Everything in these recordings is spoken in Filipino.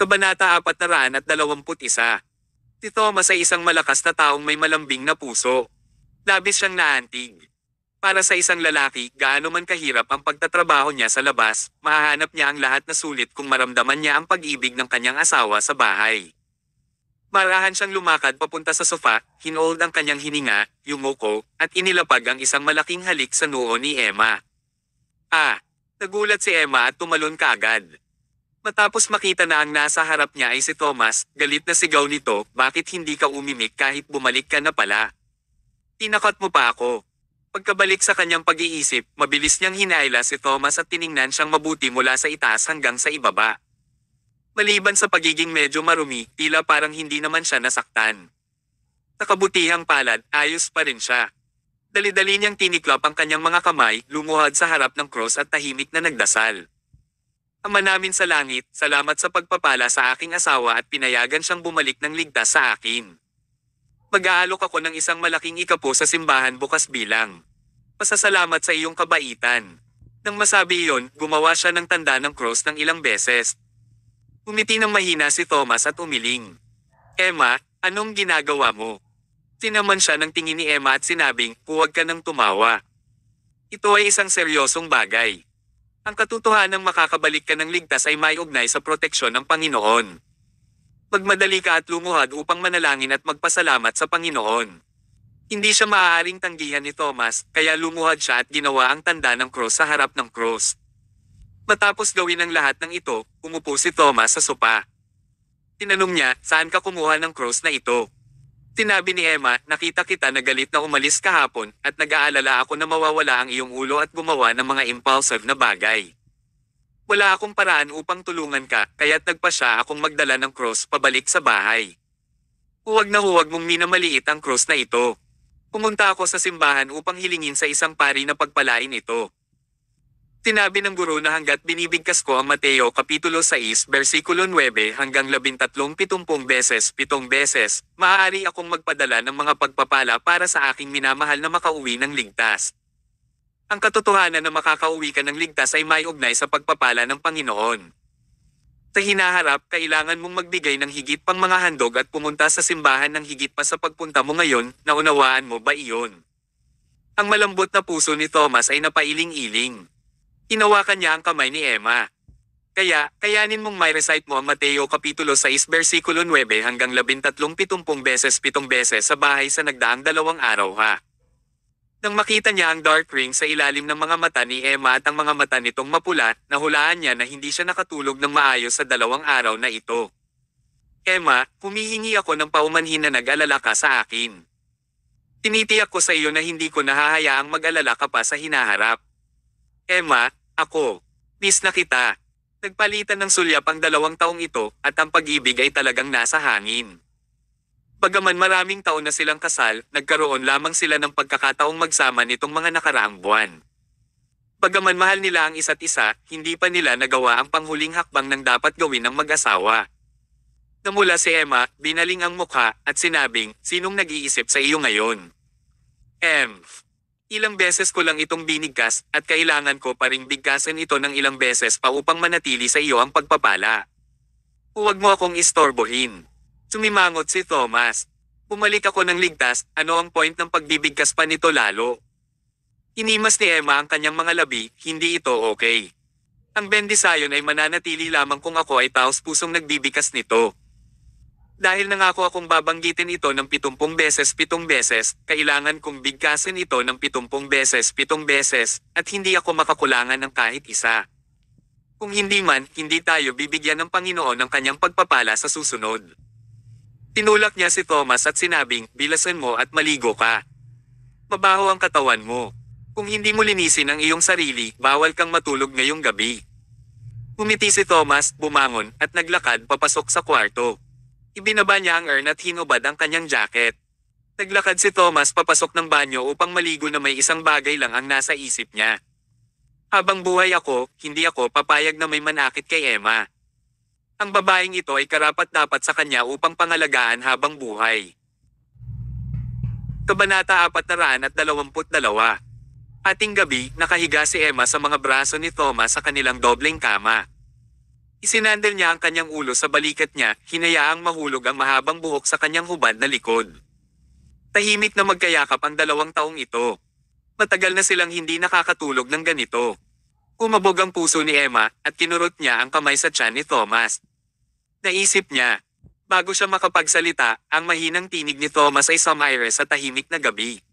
Kabanata 421. Si Thomas ay isang malakas na taong may malambing na puso. Labis siyang naantig. Para sa isang lalaki, gaano man kahirap ang pagtatrabaho niya sa labas, mahahanap niya ang lahat na sulit kung maramdaman niya ang pag-ibig ng kanyang asawa sa bahay. Marahan siyang lumakad papunta sa sofa, hinold ang kanyang hininga, yumuko, at inilapag ang isang malaking halik sa noo ni Emma. Nagulat si Emma at tumalon kaagad. Matapos makita na ang nasa harap niya ay si Thomas, galit na sigaw nito, bakit hindi ka umimik kahit bumalik ka na pala? Tinakot mo pa ako. Pagkabalik sa kanyang pag-iisip, mabilis niyang hinaila si Thomas at tiningnan siyang mabuti mula sa itaas hanggang sa ibaba. Maliban sa pagiging medyo marumi, tila parang hindi naman siya nasaktan. Sa kabutihang palad, ayos pa rin siya. Dali-dali niyang tiniklop ang kanyang mga kamay, lumuhad sa harap ng cross at tahimik na nagdasal. Ama namin sa langit, salamat sa pagpapala sa aking asawa at pinayagan siyang bumalik ng ligtas sa akin. Mag-aalok ako ng isang malaking ikapo sa simbahan bukas bilang pasasalamat sa iyong kabaitan. Nang masabi iyon, gumawa siya ng tanda ng cross ng ilang beses. Umiti ng mahina si Thomas at umiling. Emma, anong ginagawa mo? Tinaman siya ng tingin ni Emma at sinabing, huwag ka nang tumawa. Ito ay isang seryosong bagay. Ang katotohanang makakabalik ka ng ligtas ay may ugnay sa proteksyon ng Panginoon. Magmadali ka at lumuhad upang manalangin at magpasalamat sa Panginoon. Hindi siya maaaring tanggihan ni Thomas, kaya lumuhad siya at ginawa ang tanda ng cross sa harap ng cross. Matapos gawin ang lahat ng ito, umupo si Thomas sa sopa. Tinanong niya, saan ka kumuha ng cross na ito? Sinabi ni Emma, nakita kita na galit na umalis kahapon at nag-aalala ako na mawawala ang iyong ulo at gumawa ng mga impulsive na bagay. Wala akong paraan upang tulungan ka, kaya't nagpasya akong magdala ng cross pabalik sa bahay. Huwag na huwag mong minamaliit ang cross na ito. Pumunta ako sa simbahan upang hilingin sa isang pari na pagpalain ito. Sinabi ng guro na hanggat binibigkas ko ang Mateo Kapitulo 6 versikulo 9 hanggang 13 70 beses, maaari akong magpadala ng mga pagpapala para sa aking minamahal na makauwi ng ligtas. Ang katotohanan na makakauwi ka ng ligtas ay may ugnay sa pagpapala ng Panginoon. Sa hinaharap, kailangan mong magbigay ng higit pang mga handog at pumunta sa simbahan ng higit pa sa pagpunta mo ngayon, naunawaan mo ba iyon? Ang malambot na puso ni Thomas ay napailing-iling. Hinawakan niya ang kamay ni Emma. Kayanin mong may recite mo ang Mateo Kapitulo 6 versikulo 9 hanggang 13 70 beses sa bahay sa nagdaang 2 araw ha. Nang makita niya ang dark ring sa ilalim ng mga mata ni Emma at ang mga mata nitong mapula, nahulaan niya na hindi siya nakatulog ng maayos sa 2 araw na ito. Emma, humihingi ako ng paumanhin na nag-alala ka sa akin. Tinitiyak ko sa iyo na hindi ko nahahayaang mag-alala ka pa sa hinaharap. Emma, ako. Miss na kita. Nagpalitan ng sulyap ang 2 taong ito at ang pag-ibig ay talagang nasa hangin. Bagaman maraming taon na silang kasal, nagkaroon lamang sila ng pagkakataong magsama nitong mga nakaraang buwan. Bagaman mahal nila ang isa't isa, hindi pa nila nagawa ang panghuling hakbang ng dapat gawin ng mag-asawa. Namula si Emma, binaling ang mukha, at sinabing, sinong nag-iisip sa iyo ngayon? Ilang beses ko lang itong binigkas, at kailangan ko pa ring bigkasin ito ng ilang beses pa upang manatili sa iyo ang pagpapala. Huwag mo akong istorbohin. Sumimangot si Thomas. Pumalik ako ng ligtas, ano ang point ng pagbibigkas pa nito lalo? Inimas ni Emma ang kanyang mga labi, hindi ito okay. Ang bendisayon ay mananatili lamang kung ako ay taos pusong nagbibigkas nito. Dahil nangako akong babanggitin ito ng 70 beses, kailangan kong bigkasin ito ng 70 beses, at hindi ako makakulangan ng kahit isa. Kung hindi man, hindi tayo bibigyan ng Panginoon ng kanyang pagpapala sa susunod. Tinulak niya si Thomas at sinabing, bilasan mo at maligo ka. Mabaho ang katawan mo. Kung hindi mo linisin ang iyong sarili, bawal kang matulog ngayong gabi. Umiti si Thomas, bumangon, at naglakad papasok sa kwarto. Ibinaba niya ang urn at hinubad ang kanyang jacket. Naglakad si Thomas papasok ng banyo upang maligo na may isang bagay lang ang nasa isip niya. Habang buhay ako, hindi ako papayag na may manakit kay Emma. Ang babaeng ito ay karapat-dapat sa kanya upang pangalagaan habang buhay. Kabanata 422. Ating gabi, nakahiga si Emma sa mga braso ni Thomas sa kanilang dobleng kama. Isinandal niya ang kanyang ulo sa balikat niya, hinayaang mahulog ang mahabang buhok sa kanyang hubad na likod. Tahimik na magkayakap ang 2 taong ito. Matagal na silang hindi nakakatulog ng ganito. Kumabog ang puso ni Emma at kinurot niya ang kamay sa tiyan ni Thomas. Naisip niya, bago siya makapagsalita, ang mahinang tinig ni Thomas ay sumaire sa tahimik na gabi.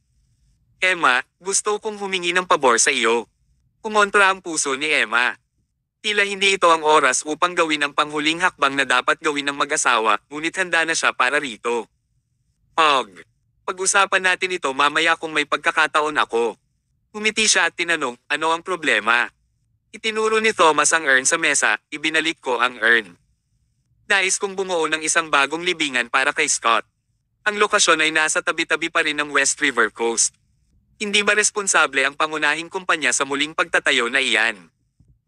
Emma, gusto kong humingi ng pabor sa iyo. Kumontra ang puso ni Emma. Tila hindi ito ang oras upang gawin ang panghuling hakbang na dapat gawin ng mag-asawa, ngunit handa na siya para rito. Pag-usapan natin ito mamaya kung may pagkakataon ako. Ngumiti siya at tinanong, ano ang problema? Itinuro ni Thomas ang urn sa mesa, ibinalik ko ang urn. Nais kong bumuo ng isang bagong libingan para kay Scott. Ang lokasyon ay nasa tabi-tabi pa rin ng West River Coast. Hindi ba responsable ang pangunahing kumpanya sa muling pagtatayo na iyan?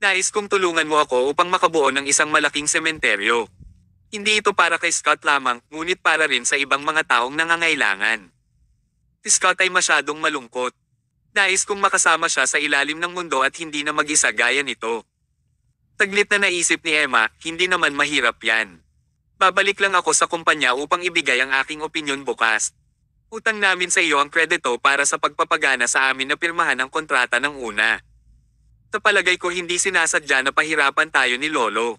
Nais kong tulungan mo ako upang makabuo ng isang malaking sementeryo. Hindi ito para kay Scott lamang, ngunit para rin sa ibang mga taong nangangailangan. Si Scott ay masyadong malungkot. Nais kong makasama siya sa ilalim ng mundo at hindi na mag-isa gaya nito. Taglit na naisip ni Emma, hindi naman mahirap yan. Babalik lang ako sa kumpanya upang ibigay ang aking opinyon bukas. Utang namin sa iyo ang kredito para sa pagpapagana sa amin na pirmahan ang kontrata ng una. Sa palagay ko hindi sinasadya na pahirapan tayo ni Lolo.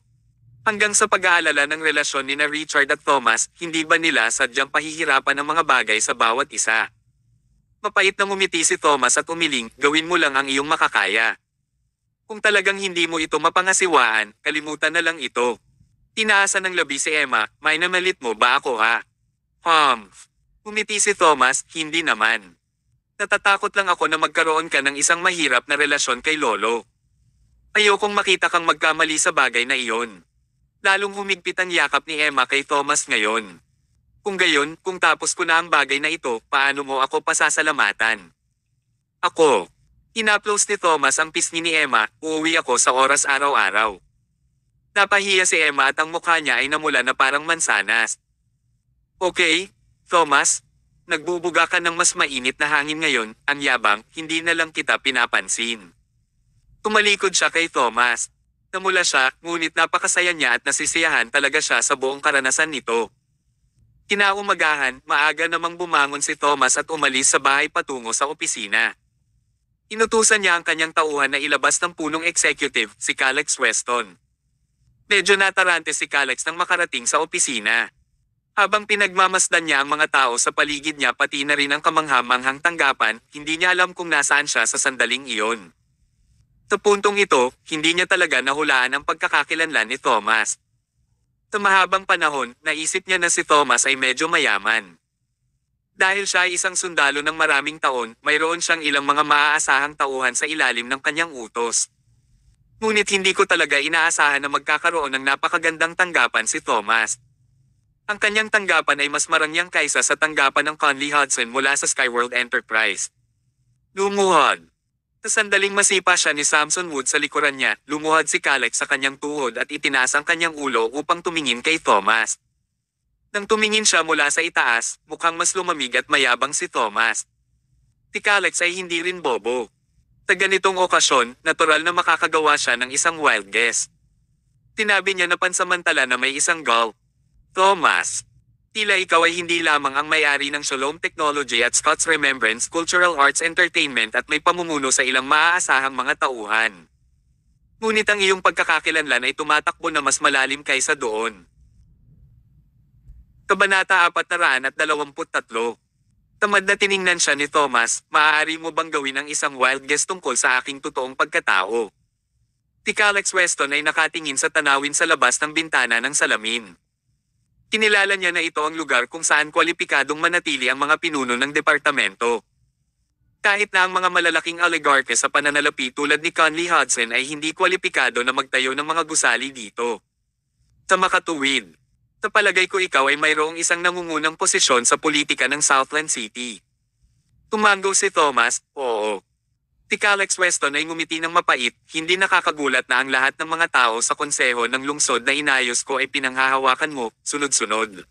Hanggang sa pag-aalala ng relasyon ni na Richard at Thomas, hindi ba nila sadyang pahihirapan ang mga bagay sa bawat isa? Mapait na ngumiti si Thomas at umiling, gawin mo lang ang iyong makakaya. Kung talagang hindi mo ito mapangasiwaan, kalimutan na lang ito. Tinaasan ng labi si Emma, may namalit mo ba ako ha? Ngumiti si Thomas, hindi naman. Natatakot lang ako na magkaroon ka ng isang mahirap na relasyon kay Lolo. Ayokong makita kang magkamali sa bagay na iyon. Lalong humigpit ang yakap ni Emma kay Thomas ngayon. Kung gayon, kung tapos ko na ang bagay na ito, paano mo ako pasasalamatan? Ako. Inaplos ni Thomas ang pisngi ni Emma, uuwi ako sa oras araw-araw. Napahiya si Emma at ang mukha niya ay namula na parang mansanas. Okay, Thomas. Nagbubuga ka ng mas mainit na hangin ngayon, ang yabang, hindi na lang kita pinapansin. Tumalikod siya kay Thomas. Namula siya, ngunit napakasaya niya at nasisiyahan talaga siya sa buong karanasan nito. Kinaumagahan, maaga namang bumangon si Thomas at umalis sa bahay patungo sa opisina. Inutusan niya ang kanyang tauhan na ilabas ng punong executive, si Calex Weston. Medyo natarante si Calex nang makarating sa opisina. Habang pinagmamasdan niya ang mga tao sa paligid niya pati na rin ang kamangha-manghang tanggapan, hindi niya alam kung nasaan siya sa sandaling iyon. Sa puntong ito, hindi niya talaga nahulaan ang pagkakakilanlan ni Thomas. Sa mahabang panahon, naisip niya na si Thomas ay medyo mayaman. Dahil siya ay isang sundalo ng maraming taon, mayroon siyang ilang mga maaasahang tauhan sa ilalim ng kanyang utos. Ngunit hindi ko talaga inaasahan na magkakaroon ng napakagandang tanggapan si Thomas. Ang kanyang tanggapan ay mas marangyang kaysa sa tanggapan ng Conley Hudson mula sa Skyworld Enterprise. Lumuhod. Sa sandaling masipa siya ni Samson Wood sa likuran niya, lumuhod si Calex sa kanyang tuhod at itinaas ang kanyang ulo upang tumingin kay Thomas. Nang tumingin siya mula sa itaas, mukhang mas lumamig at mayabang si Thomas. Si Calex ay hindi rin bobo. Sa ganitong okasyon, natural na makakagawa siya ng isang wild guess. Sinabi niya na pansamantala na may isang gull. Thomas, tila ikaw ay hindi lamang ang may-ari ng Shalom Technology at Scott's Remembrance Cultural Arts Entertainment at may pamumuno sa ilang maaasahang mga tauhan. Ngunit ang iyong pagkakakilanlan ay tumatakbo na mas malalim kaysa doon. Kabanata 423. Tamad na tiningnan siya ni Thomas, maaari mo bang gawin ang isang wild guess tungkol sa aking totoong pagkatao? Si Calex Weston ay nakatingin sa tanawin sa labas ng bintana ng salamin. Kinilala niya na ito ang lugar kung saan kwalipikadong manatili ang mga pinuno ng departamento. Kahit na ang mga malalaking oligarke sa pananalapi tulad ni Conley Hudson ay hindi kwalipikado na magtayo ng mga gusali dito. Sa makatuwid, sa palagay ko ikaw ay mayroong isang nangungunang posisyon sa politika ng Southland City. Tumango si Thomas, oo. Si Calex Weston ay ngumiti ng mapait, hindi nakakagulat na ang lahat ng mga tao sa konseho ng lungsod na inayos ko ay pinanghahawakan mo, sunod-sunod.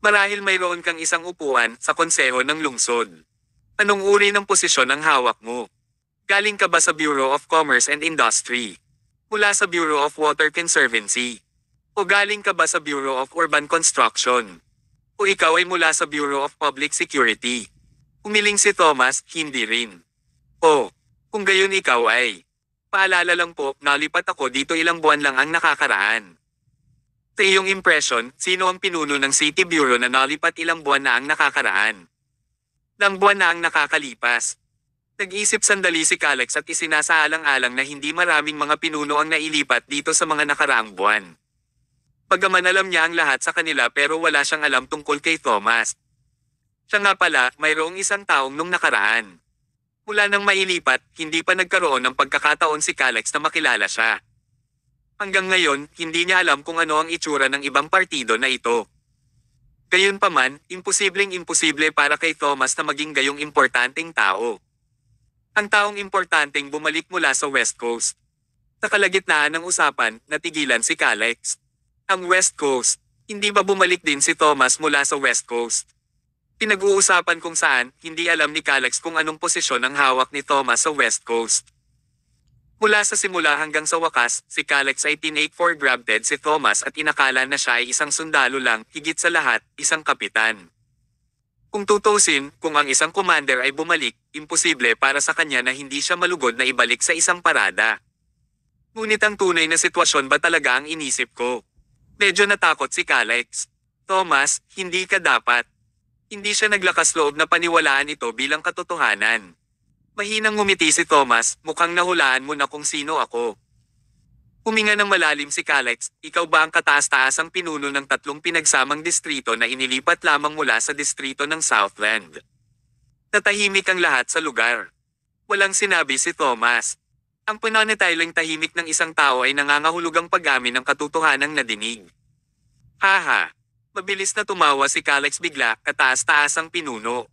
Marahil mayroon kang isang upuan sa konseho ng lungsod. Anong uri ng posisyon ang hawak mo? Galing ka ba sa Bureau of Commerce and Industry? Mula sa Bureau of Water Conservancy. O galing ka ba sa Bureau of Urban Construction? O ikaw ay mula sa Bureau of Public Security? Umiling si Thomas, hindi rin. O, kung gayon ikaw ay. Paalala lang po, nalipat ako dito ilang buwan lang ang nakakaraan. Sa iyong impression, sino ang pinuno ng City Bureau na nalipat ilang buwan na ang nakakaraan? Ilang buwan na ang nakakalipas. Nag-isip sandali si Calex at isinasaalang-alang na hindi maraming mga pinuno ang nailipat dito sa mga nakaraang buwan. Bagaman alam niya ang lahat sa kanila pero wala siyang alam tungkol kay Thomas. Siya nga pala, mayroong isang taong nung nakaraan. Mula nang mailipat, hindi pa nagkaroon ng pagkakataon si Calex na makilala siya. Hanggang ngayon, hindi niya alam kung ano ang itsura ng ibang partido na ito. Gayunpaman, imposibleng-imposible para kay Thomas na maging gayong importanteng tao. Ang taong importanteng bumalik mula sa West Coast. Sa kalagitnaan ng usapan, natigilan si Calex. Ang West Coast, hindi ba bumalik din si Thomas mula sa West Coast? Pinag-uusapan kung saan, hindi alam ni Calex kung anong posisyon ang hawak ni Thomas sa West Coast. Mula sa simula hanggang sa wakas, si Calex ay tinake for granted si Thomas at inakala na siya ay isang sundalo lang, higit sa lahat, isang kapitan. Kung tutusin, kung ang isang commander ay bumalik, imposible para sa kanya na hindi siya malugod na ibalik sa isang parada. Ngunit ang tunay na sitwasyon ba talaga ang inisip ko? Medyo natakot si Calex. Thomas, hindi ka dapat. Hindi siya naglakas loob na paniwalaan ito bilang katotohanan. Mahinang ngumiti si Thomas, mukhang nahulaan mo na kung sino ako. Huminga ng malalim si Calex, ikaw ba ang kataas-taasang pinuno ng 3 pinagsamang distrito na inilipat lamang mula sa distrito ng Southland? Natahimik ang lahat sa lugar. Walang sinabi si Thomas. Ang pananatiling tahimik ng isang tao ay nangangahulugang pag-amin ng katotohanang nadinig. Haha. Mabilis na tumawa si Calex bigla, kataas-taasang pinuno.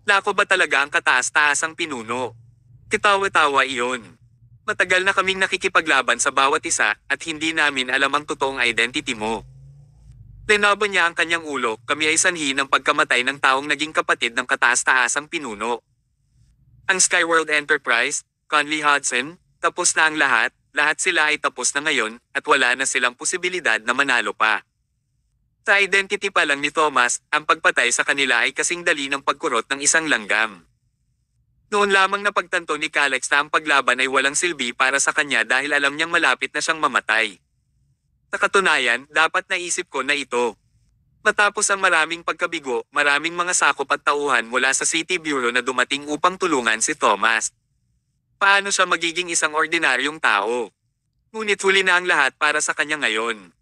Lako ba talaga ang kataas-taasang pinuno? Kitawa-tawa iyon. Matagal na kaming nakikipaglaban sa bawat isa at hindi namin alam ang totoong identity mo. Linaban niya ang kanyang ulo, kami ay sanhi ng pagkamatay ng taong naging kapatid ng kataas-taasang pinuno. Ang Skyworld Enterprise, Conley Hudson, tapos na ang lahat sila ay tapos na ngayon at wala na silang posibilidad na manalo pa. Sa identity pa lang ni Thomas, ang pagpatay sa kanila ay kasing dali ng pagkurot ng isang langgam. Noon lamang napagtanto ni Calex na ang paglaban ay walang silbi para sa kanya dahil alam niyang malapit na siyang mamatay. Sa katunayan, dapat naisip ko na ito. Matapos ang maraming pagkabigo, maraming mga sakop at tauhan mula sa City Bureau na dumating upang tulungan si Thomas. Paano siya magiging isang ordinaryong tao? Ngunit huli na ang lahat para sa kanya ngayon.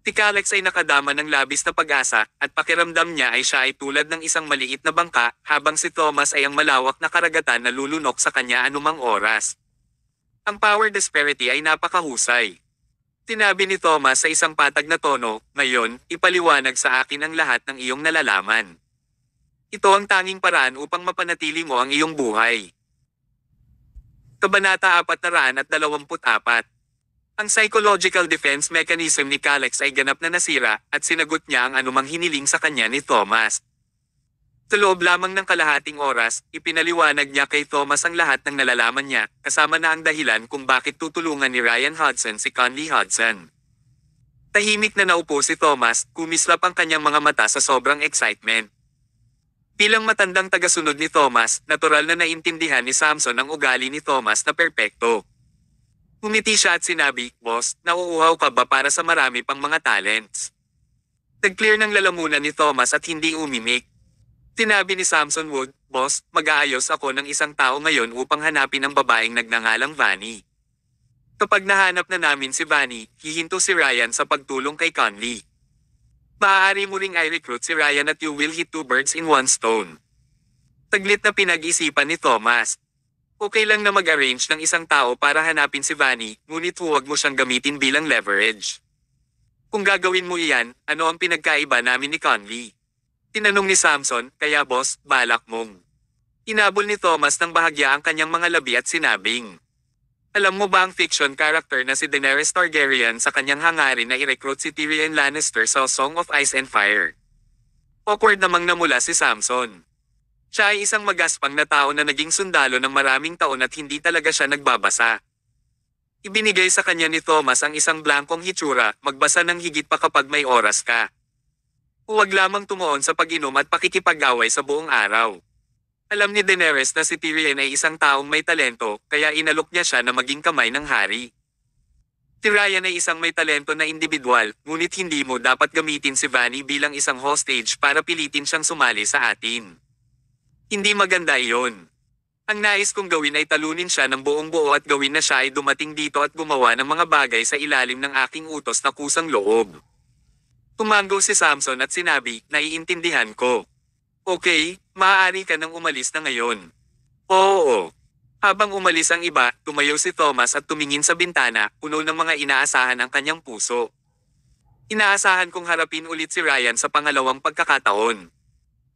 Si Calex ay nakadama ng labis na pag-asa at pakiramdam niya ay siya ay tulad ng isang maliit na bangka habang si Thomas ay ang malawak na karagatan na lulunok sa kanya anumang oras. Ang power disparity ay napakahusay. Sinabi ni Thomas sa isang patag na tono, ngayon, ipaliwanag sa akin ang lahat ng iyong nalalaman. Ito ang tanging paraan upang mapanatili mo ang iyong buhay. Kabanata 424. Ang psychological defense mechanism ni Calex ay ganap na nasira at sinagot niya ang anumang hiniling sa kanya ni Thomas. Sa loob lamang ng kalahating oras, ipinaliwanag niya kay Thomas ang lahat ng nalalaman niya, kasama na ang dahilan kung bakit tutulungan ni Ryan Hudson si Conley Hudson. Tahimik na naupo si Thomas, kumislap ang kanyang mga mata sa sobrang excitement. Bilang matandang tagasunod ni Thomas, natural na naintindihan ni Samson ang ugali ni Thomas na perpekto. Ngumiti siya at sinabi, Boss, nauuhaw ka ba para sa marami pang mga talents? Nag-clear ng lalamunan ni Thomas at hindi umimik. Sinabi ni Samson Wood, Boss, mag-aayos ako ng isang tao ngayon upang hanapin ang babaeng nagngangalang Vanny. Kapag nahanap na namin si Vanny, hihinto si Ryan sa pagtulong kay Conley. Maaari mo ring i-recruit si Ryan at you will hit 2 birds in 1 stone. Taglit na pinag-isipan ni Thomas. Okay lang na mag-arrange ng isang tao para hanapin si Vanny, ngunit huwag mo siyang gamitin bilang leverage. Kung gagawin mo iyan, ano ang pinagkaiba namin ni Conley? Tinanong ni Samson, kaya boss, balak mong. Inabol ni Thomas ng bahagya ang kanyang mga labi at sinabing. Alam mo ba ang fiction character na si Daenerys Targaryen sa kanyang hangarin na i-recruit si Tyrion Lannister sa Song of Ice and Fire? Awkward namang namula si Samson. Siya ay isang magaspang na tao na naging sundalo ng maraming taon at hindi talaga siya nagbabasa. Ibinigay sa kanya ni Thomas ang isang blankong hitsura, magbasa ng higit pa kapag may oras ka. Huwag lamang tumuon sa pag-inom at pakikipag-away sa buong araw. Alam ni Daenerys na si Tyrion ay isang taong may talento, kaya inalok niya siya na maging kamay ng hari. Tyrion ay isang may talento na individual, ngunit hindi mo dapat gamitin si Vanny bilang isang hostage para pilitin siyang sumali sa atin. Hindi maganda iyon. Ang nais kong gawin ay talunin siya ng buong buo at gawin na siya ay dumating dito at gumawa ng mga bagay sa ilalim ng aking utos na kusang loob. Tumango si Samson at sinabi, naiintindihan ko. Okay, maaari ka nang umalis na ngayon. Oo. Habang umalis ang iba, tumayo si Thomas at tumingin sa bintana, puno ng mga inaasahan ang kanyang puso. Inaasahan kong harapin ulit si Ryan sa pangalawang pagkakataon.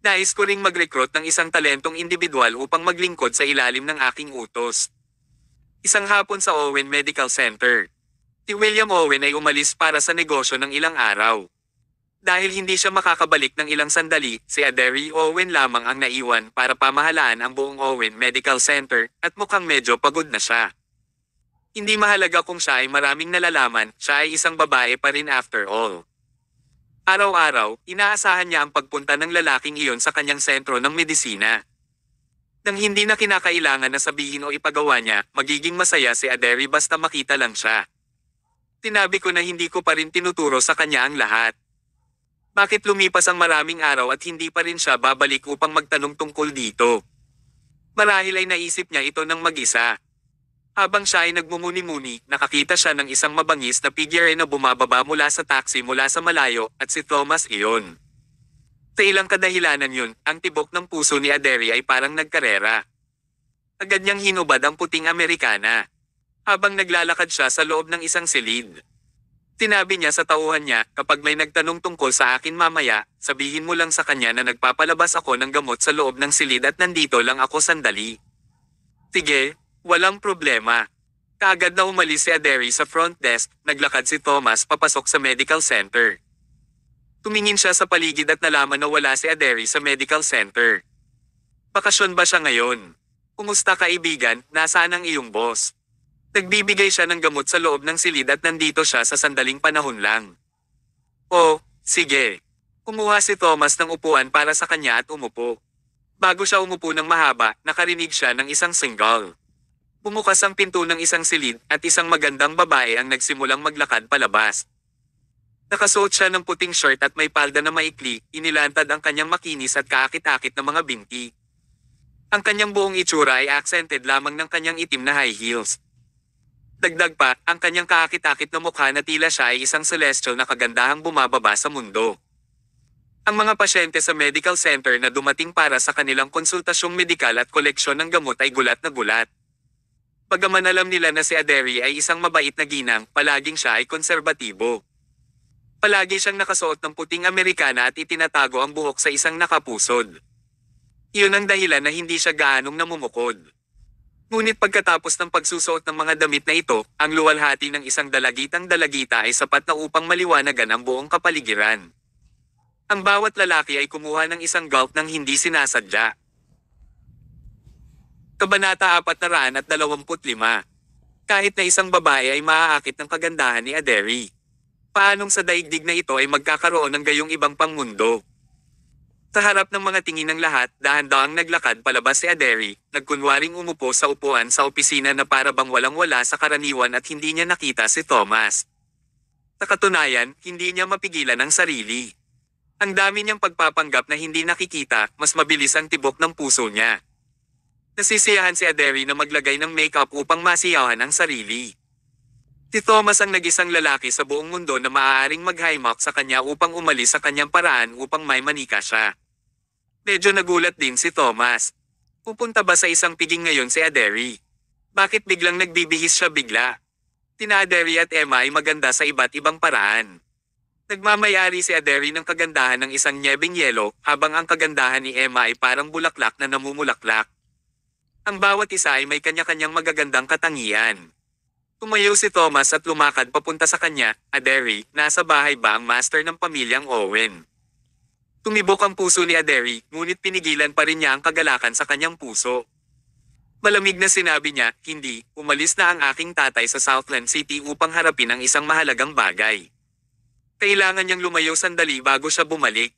Nais ko ring mag-recruit ng isang talentong individual upang maglingkod sa ilalim ng aking utos. Isang hapon sa Owen Medical Center. Si William Owen ay umalis para sa negosyo ng ilang araw. Dahil hindi siya makakabalik ng ilang sandali, si Aderi Owen lamang ang naiwan para pamahalaan ang buong Owen Medical Center at mukhang medyo pagod na siya. Hindi mahalaga kung siya ay maraming nalalaman, siya ay isang babae pa rin after all. Araw-araw, inaasahan niya ang pagpunta ng lalaking iyon sa kanyang sentro ng medisina. Nang hindi na kinakailangan na sabihin o ipagawa niya, magiging masaya si Aderi basta makita lang siya. Sinabi ko na hindi ko pa rin tinuturo sa kanya ang lahat. Bakit lumipas ang maraming araw at hindi pa rin siya babalik upang magtanong tungkol dito? Marahil ay naisip niya ito ng mag-isa. Habang siya ay nagmumuni-muni, nakakita siya ng isang mabangis na figure na bumababa mula sa taxi mula sa malayo at si Thomas iyon. Sa ilang kadahilanan yun, ang tibok ng puso ni Aderi ay parang nagkarera. Agad niyang hinubad ang puting Amerikana. Habang naglalakad siya sa loob ng isang silid. Sinabi niya sa tauhan niya, kapag may nagtanong tungkol sa akin mamaya, sabihin mo lang sa kanya na nagpapalabas ako ng gamot sa loob ng silid at nandito lang ako sandali. Sige, walang problema. Kaagad na umalis si Aderi sa front desk, naglakad si Thomas papasok sa medical center. Tumingin siya sa paligid at nalaman na wala si Aderi sa medical center. Bakasyon ba siya ngayon? Kumusta kaibigan, nasaan ang iyong boss? Nagbibigay siya ng gamot sa loob ng silid at nandito siya sa sandaling panahon lang. Oh, sige. Kumuha si Thomas ng upuan para sa kanya at umupo. Bago siya umupo ng mahaba, nakarinig siya ng isang single. Bumukas ang pinto ng isang silid at isang magandang babae ang nagsimulang maglakad palabas. Nakasuot siya ng puting shirt at may palda na maikli, inilantad ang kanyang makinis at kaakit-akit na mga binti. Ang kanyang buong itsura ay accented lamang ng kanyang itim na high heels. Dagdag pa, ang kanyang kaakit-akit na mukha na tila siya ay isang celestial na kagandahang bumababa sa mundo. Ang mga pasyente sa medical center na dumating para sa kanilang konsultasyong medikal at koleksyon ng gamot ay gulat na gulat. Bagaman alam nila na si Aderi ay isang mabait na ginang, palaging siya ay konserbatibo. Palagi siyang nakasuot ng puting Amerikana at itinatago ang buhok sa isang nakapusod. Iyon ang dahilan na hindi siya gaanong namumukod. Ngunit pagkatapos ng pagsusuot ng mga damit na ito, ang luwalhati ng isang dalagitang dalagita ay sapat na upang maliwanagan ang buong kapaligiran. Ang bawat lalaki ay kumuha ng isang gulp ng hindi sinasadya. Kabanata 425. Kahit na isang babae ay maaakit ng kagandahan ni Aderi. Paanong sa daigdig na ito ay magkakaroon ng gayong ibang pangmundo? Sa harap ng mga tingin ng lahat, dahan-dahang naglakad palabas si Aderi, nagkunwaring umupo sa upuan sa opisina na para bang walang-wala sa karaniwan at hindi niya nakita si Thomas. Sa katunayan, hindi niya mapigilan ang sarili. Ang dami niyang pagpapanggap na hindi nakikita, mas mabilis ang tibok ng puso niya. Nasisiyahan si Aderi na maglagay ng makeup upang masiyahan ang sarili. Si Thomas ang nag-isang lalaki sa buong mundo na maaaring mag-highmark sa kanya upang umalis sa kanyang paraan upang may manika siya. Medyo nagulat din si Thomas. Pupunta ba sa isang piging ngayon si Aderi? Bakit biglang nagbibihis siya bigla? Tina Aderi at Emma ay maganda sa iba't ibang paraan. Nagmamayari si Aderi ng kagandahan ng isang nyebeng yelo, habang ang kagandahan ni Emma ay parang bulaklak na namumulaklak. Ang bawat isa ay may kanya-kanyang magagandang katangian. Tumayo si Thomas at lumakad papunta sa kanya. Aderi, nasa bahay ba ang master ng pamilyang Owen? Tumibok ang puso ni Aderi, ngunit pinigilan pa rin niya ang kagalakan sa kanyang puso. Malamig na sinabi niya, hindi, umalis na ang aking tatay sa Southland City upang harapin ang isang mahalagang bagay. Kailangan niyang lumayo sandali bago siya bumalik.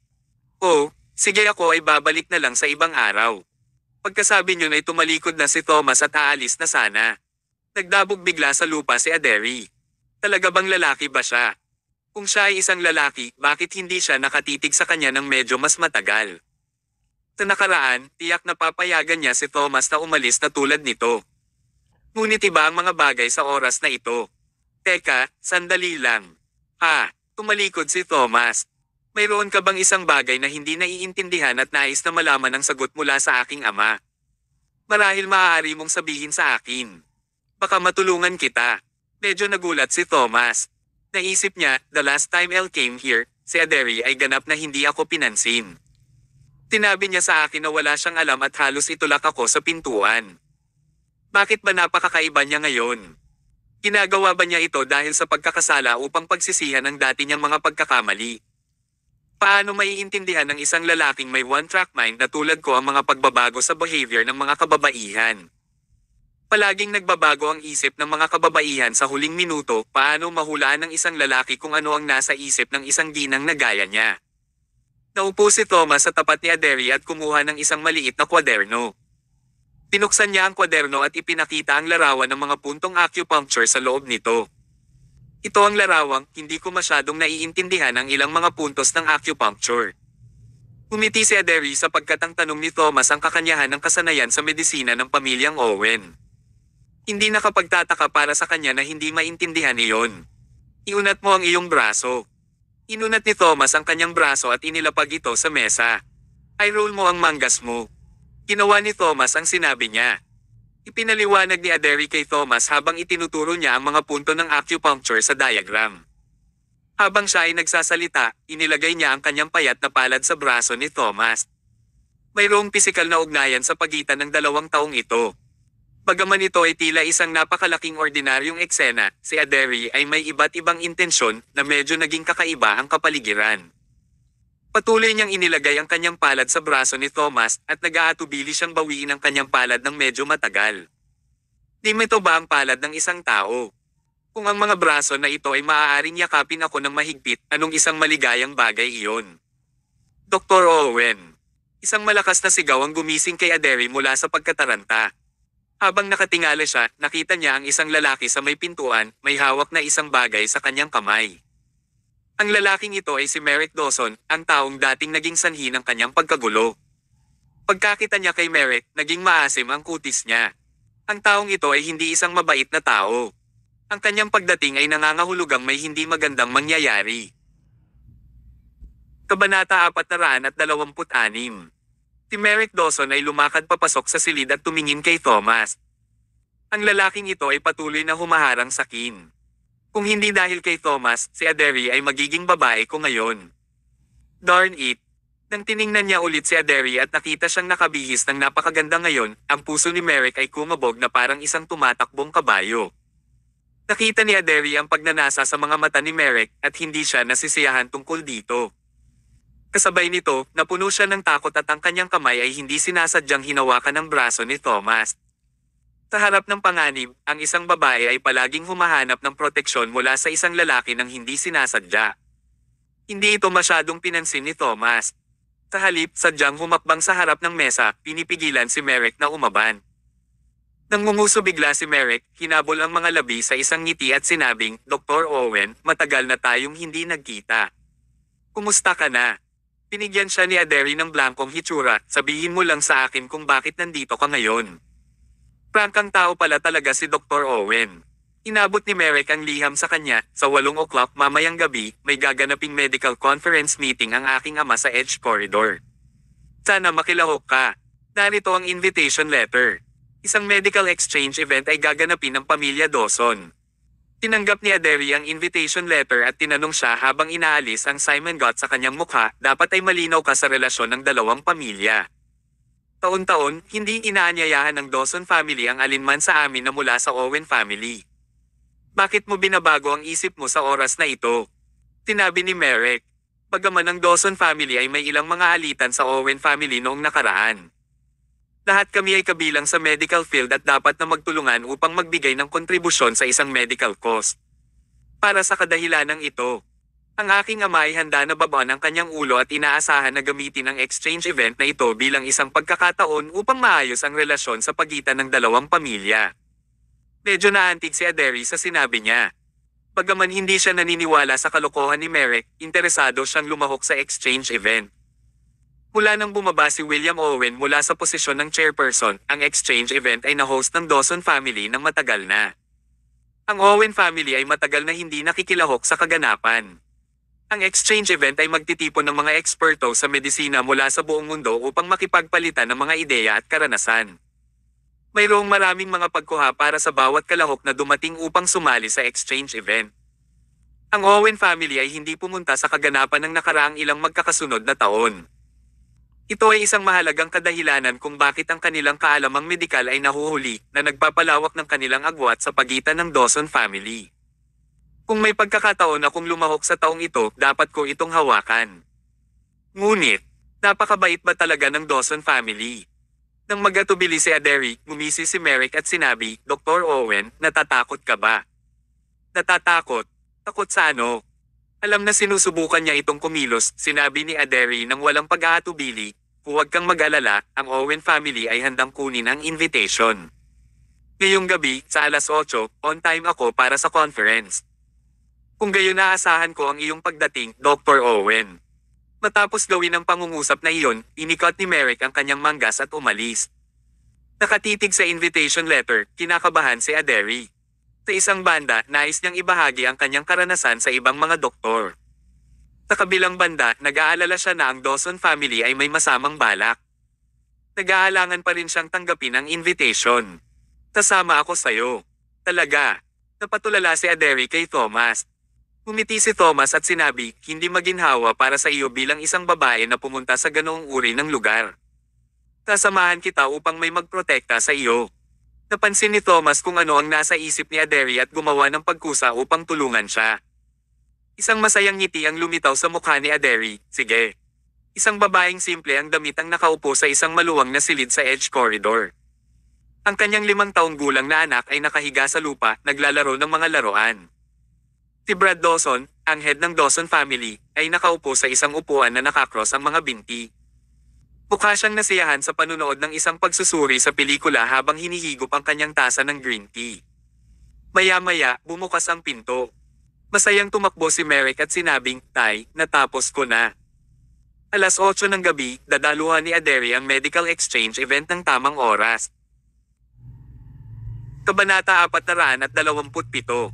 Oh, sige ako ay babalik na lang sa ibang araw. Pagkasabi niyo ay tumalikod na si Thomas at aalis na sana. Nagdabog bigla sa lupa si Aderi. Talaga bang lalaki ba siya? Kung siya ay isang lalaki, bakit hindi siya nakatitig sa kanya ng medyo mas matagal? Sa nakaraan, tiyak na papayagan niya si Thomas na umalis na tulad nito. Ngunit iba ang mga bagay sa oras na ito. Teka, sandali lang. Tumalikod si Thomas. Mayroon ka bang isang bagay na hindi naiintindihan at nais na malaman ang sagot mula sa aking ama? Marahil maaari mong sabihin sa akin. Baka matulungan kita. Medyo nagulat si Thomas. Naisip niya, the last time Elle came here, si Aderi ay ganap na hindi ako pinansin. Tinabi niya sa akin na wala siyang alam at halos itulak ako sa pintuan. Bakit ba napakakaiba niya ngayon? Ginagawa ba niya ito dahil sa pagkakasala upang pagsisihan ang dati niyang mga pagkakamali? Paano maiintindihan ng isang lalaking may one-track mind na tulad ko ang mga pagbabago sa behavior ng mga kababaihan? Palaging nagbabago ang isip ng mga kababaihan sa huling minuto, paano mahulaan ng isang lalaki kung ano ang nasa isip ng isang ginang na gaya niya? Naupo si Thomas sa tapat ni Aderi at kumuha ng isang maliit na kwaderno. Pinuksan niya ang kwaderno at ipinakita ang larawan ng mga puntong acupuncture sa loob nito. Ito ang larawang, hindi ko masyadong naiintindihan ang ilang mga puntos ng acupuncture. Umiti si Aderi sapagkat ang tanong ni Thomas ang kakanyahan ng kasanayan sa medisina ng pamilyang Owen. Hindi nakapagtataka para sa kanya na hindi maintindihan iyon. Iunat mo ang iyong braso. Inunat ni Thomas ang kanyang braso at inilapag ito sa mesa. I-roll mo ang manggas mo. Ginawa ni Thomas ang sinabi niya. Ipinaliwanag ni Aderi kay Thomas habang itinuturo niya ang mga punto ng acupuncture sa diagram. Habang siya ay nagsasalita, inilagay niya ang kanyang payat na palad sa braso ni Thomas. Mayroong pisikal na ugnayan sa pagitan ng dalawang taong ito. Bagaman ito ay tila isang napakalaking ordinaryong eksena, si Aderi ay may iba't ibang intensyon na medyo naging kakaiba ang kapaligiran. Patuloy niyang inilagay ang kanyang palad sa braso ni Thomas at nag-aatubili siyang bawiin ang kanyang palad ng medyo matagal. Di mo ito ba ang palad ng isang tao? Kung ang mga braso na ito ay maaaring yakapin ako ng mahigpit, anong isang maligayang bagay iyon? Dr. Owen. Isang malakas na sigaw ang gumising kay Aderi mula sa pagkataranta. Habang nakatingala siya, nakita niya ang isang lalaki sa may pintuan, may hawak na isang bagay sa kanyang kamay. Ang lalaking ito ay si Merrick Dawson, ang taong dating naging sanhi ng kanyang pagkagulo. Pagkakita niya kay Merrick, naging maasim ang kutis niya. Ang taong ito ay hindi isang mabait na tao. Ang kanyang pagdating ay nangangahulugang may hindi magandang mangyayari. Kabanata 426. Si Merrick Dawson ay lumakad papasok sa silid at tumingin kay Thomas. Ang lalaking ito ay patuloy na humaharang sa Kin. Kung hindi dahil kay Thomas, si Aderi ay magiging babae ko ngayon. Darn it! Nang tiningnan niya ulit si Aderi at nakita siyang nakabihis ng napakaganda ngayon, ang puso ni Merrick ay kumabog na parang isang tumatakbong kabayo. Nakita ni Aderi ang pagnanasa sa mga mata ni Merrick at hindi siya nasisiyahan tungkol dito. Kasabay nito, napuno siya ng takot at ang kanyang kamay ay hindi sinasadyang hinawakan ng braso ni Thomas. Sa harap ng panganib, ang isang babae ay palaging humahanap ng proteksyon mula sa isang lalaki nang hindi sinasadya. Hindi ito masyadong pinansin ni Thomas. Sa halip, sadyang humakbang sa harap ng mesa, pinipigilan si Merrick na umaban. Nang nguguso bigla si Merrick, hinabol ang mga labi sa isang ngiti at sinabing, Dr. Owen, matagal na tayong hindi nagkita. Kumusta ka na? Pinigyan siya ni Aderi ng blankong hitsura, sabihin mo lang sa akin kung bakit nandito ka ngayon. Prangkang tao pala talaga si Dr. Owen. Inabot ni Merrick ang liham sa kanya, sa 8 o'clock mamayang gabi, may gaganaping medical conference meeting ang aking ama sa Edge Corridor. Sana makilahok ka. Narito ang invitation letter. Isang medical exchange event ay gaganapin ng pamilya Dawson. Tinanggap ni Aderi ang invitation letter at tinanong siya habang inaalis ang Simon Gott sa kanyang mukha, dapat ay malinaw ka sa relasyon ng dalawang pamilya. Taon-taon, hindi inaanyayahan ng Dawson family ang alinman sa amin na mula sa Owen family. Bakit mo binabago ang isip mo sa oras na ito? Tinabi ni Merrick. Bagaman ang Dawson family ay may ilang mga alitan sa Owen family noong nakaraan. Lahat kami ay kabilang sa medical field at dapat na magtulungan upang magbigay ng kontribusyon sa isang medical cost. Para sa kadahilanang ito, ang aking ama ay handa na babaon ang kanyang ulo at inaasahan na gamitin ang exchange event na ito bilang isang pagkakataon upang maayos ang relasyon sa pagitan ng dalawang pamilya. Medyo naantig si Aderi sa sinabi niya. Bagaman hindi siya naniniwala sa kalokohan ni Merrick, interesado siyang lumahok sa exchange event. Mula nang bumaba si William Owen mula sa posisyon ng chairperson, ang exchange event ay na-host ng Dawson family ng matagal na. Ang Owen family ay matagal na hindi nakikilahok sa kaganapan. Ang exchange event ay magtitipon ng mga eksperto sa medisina mula sa buong mundo upang makipagpalitan ng mga ideya at karanasan. Mayroong maraming mga pagkuha para sa bawat kalahok na dumating upang sumali sa exchange event. Ang Owen family ay hindi pumunta sa kaganapan ng nakaraang ilang magkakasunod na taon. Ito ay isang mahalagang kadahilanan kung bakit ang kanilang kaalamang medikal ay nahuhuli na nagpapalawak ng kanilang agwat sa pagitan ng Dawson family. Kung may pagkakataon akong lumahok sa taong ito, dapat ko itong hawakan. Ngunit, napakabait ba talaga ng Dawson family? Nang magatubili si Aderi, ngumisi si Merrick at sinabi, Dr. Owen, natatakot ka ba? Natatakot? Takot sa ano? Alam na sinusubukan niya itong kumilos, sinabi ni Aderi nang walang pag-aatubili, huwag kang mag-alala, ang Owen family ay handang kunin ang invitation. Ngayong gabi, sa alas 8, on time ako para sa conference. Kung gayon naasahan ko ang iyong pagdating, Dr. Owen. Matapos gawin ang pangungusap na iyon, inikot ni Merrick ang kanyang manggas at umalis. Nakatitig sa invitation letter, kinakabahan si Aderi. Sa isang banda, nais niyang ibahagi ang kanyang karanasan sa ibang mga doktor. Sa kabilang banda, nag-aalala siya na ang Dawson family ay may masamang balak. Nag-aalangan pa rin siyang tanggapin ang invitation. Kasama ako sayo. Talaga. Napatulala si Aderi kay Thomas. Ngumiti si Thomas at sinabi, hindi maginhawa para sa iyo bilang isang babae na pumunta sa ganoong uri ng lugar. Kasamahan kita upang may magprotekta sa iyo. Napansin ni Thomas kung ano ang nasa isip ni Aderi at gumawa ng pagkusa upang tulungan siya. Isang masayang ngiti ang lumitaw sa mukha ni Aderi, sige. Isang babaeng simple ang damit ang nakaupo sa isang maluwang na silid sa edge corridor. Ang kanyang 5 taong gulang na anak ay nakahiga sa lupa, naglalaro ng mga laruan. Si Brad Dawson, ang head ng Dawson family, ay nakaupo sa isang upuan na nakakross ang mga binti. Mukha siyang nasiyahan sa panunood ng isang pagsusuri sa pelikula habang hinihigop ang kanyang tasa ng green tea. Maya-maya, bumukas ang pinto. Masayang tumakbo si Merrick at sinabing, Tay, natapos ko na. Alas 8 ng gabi, dadaluhan ni Aderi ang medical exchange event ng tamang oras. Kabanata 427.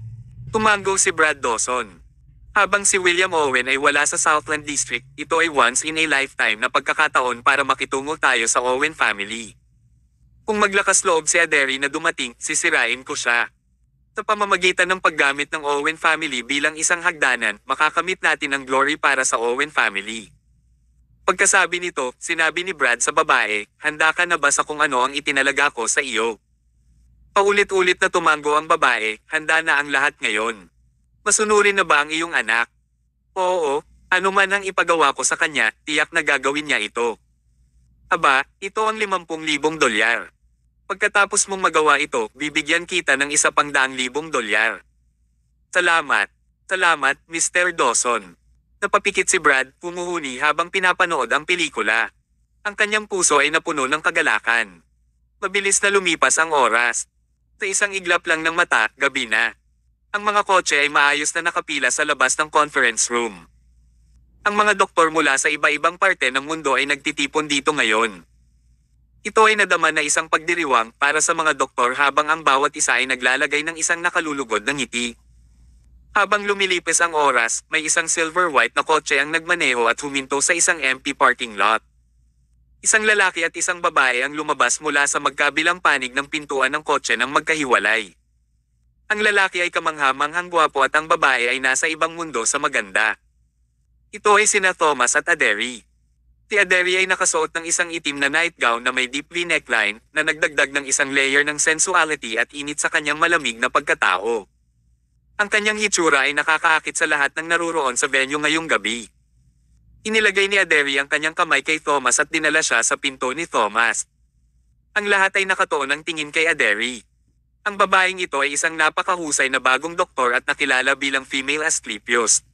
Tumango si Brad Dawson. Habang si William Owen ay wala sa Southland District, ito ay once in a lifetime na pagkakataon para makitungo tayo sa Owen family. Kung maglakas loob si Aderi na dumating, sisirain ko siya. Sa pamamagitan ng paggamit ng Owen family bilang isang hagdanan, makakamit natin ang glory para sa Owen family. Pagkasabi nito, sinabi ni Brad sa babae, handa ka na ba sa kung ano ang itinalaga ko sa iyo? Paulit-ulit na tumango ang babae, handa na ang lahat ngayon. Masunurin na ba ang iyong anak? Oo, ano man ang ipagawa ko sa kanya, tiyak na gagawin niya ito. Aba, ito ang 50,000 dolyar. Pagkatapos mong magawa ito, bibigyan kita ng isa pang 100,000 dolyar. Salamat. Salamat, Mr. Dawson. Napapikit si Brad, pumuhuni habang pinapanood ang pelikula. Ang kanyang puso ay napuno ng kagalakan. Mabilis na lumipas ang oras. Sa isang iglap lang ng mata, gabi na. Ang mga kotse ay maayos na nakapila sa labas ng conference room. Ang mga doktor mula sa iba-ibang parte ng mundo ay nagtitipon dito ngayon. Ito ay nadama na isang pagdiriwang para sa mga doktor habang ang bawat isa ay naglalagay ng isang nakalulugod na ngiti. Habang lumilipis ang oras, may isang silver-white na kotse ang nagmaneho at huminto sa isang empty parking lot. Isang lalaki at isang babae ang lumabas mula sa magkabilang panig ng pintuan ng kotse nang magkahiwalay. Ang lalaki ay kamangha-manghang gwapo at ang babae ay nasa ibang mundo sa maganda. Ito ay sina Thomas at Aderi. Si Aderi ay nakasuot ng isang itim na nightgown na may deep V-neckline na nagdagdag ng isang layer ng sensuality at init sa kanyang malamig na pagkatao. Ang kanyang hitsura ay nakakaakit sa lahat ng naruroon sa venue ngayong gabi. Inilagay ni Aderi ang kanyang kamay kay Thomas at dinala siya sa pinto ni Thomas. Ang lahat ay nakatuon ng tingin kay Aderi. Ang babaeng ito ay isang napakahusay na bagong doktor at nakilala bilang female Asclepius.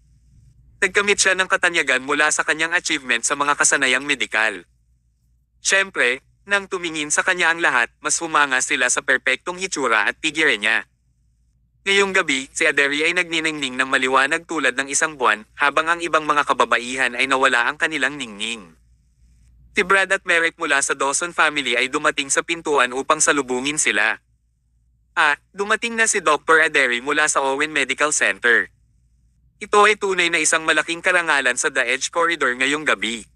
Nagkamit siya ng katanyagan mula sa kanyang achievement sa mga kasanayang medikal. Siyempre, nang tumingin sa kanya ang lahat, mas humanga sila sa perpektong hitsura at tigire niya. Ngayong gabi, si Aderi ay nagniningning ng maliwanag tulad ng isang buwan, habang ang ibang mga kababaihan ay nawala ang kanilang ningning. Si Brad at Merrick mula sa Dawson family ay dumating sa pintuan upang salubungin sila. Dumating na si Dr. Aderi mula sa Owen Medical Center. Ito ay tunay na isang malaking karangalan sa The Edge Corridor ngayong gabi.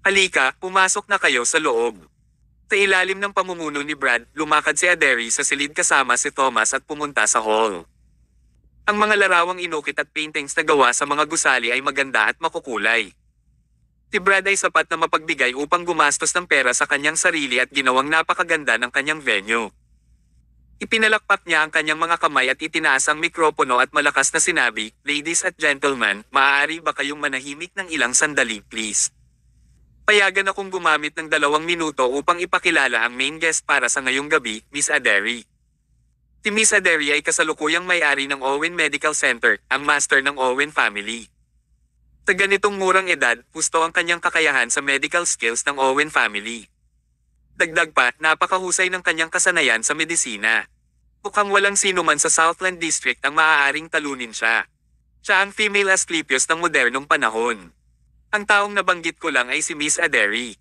Halika, pumasok na kayo sa loob. Sa ilalim ng pamumuno ni Brad, lumakad si Aderi sa silid kasama si Thomas at pumunta sa hall. Ang mga larawang inukit at paintings na gawa sa mga gusali ay maganda at makukulay. Si Brad ay sapat na mapagbigay upang gumastos ng pera sa kanyang sarili at ginawang napakaganda ng kanyang venue. Ipinalakpak niya ang kanyang mga kamay at itinaas ang mikropono at malakas na sinabi, "Ladies at gentlemen, maaari ba kayong manahimik ng ilang sandali please? Payagan akong gumamit ng 2 minuto upang ipakilala ang main guest para sa ngayong gabi, Miss Aderi." Si Miss Aderi ay kasalukuyang may-ari ng Owen Medical Center, ang master ng Owen family. Sa ganitong murang edad, husto ang kanyang kakayahan sa medical skills ng Owen family. Dagdag pa, napakahusay ng kanyang kasanayan sa medisina. Mukhang walang sino man sa Southland District ang maaaring talunin siya. Siya ang female Asclepius ng modernong panahon. Ang taong nabanggit ko lang ay si Miss Aderi.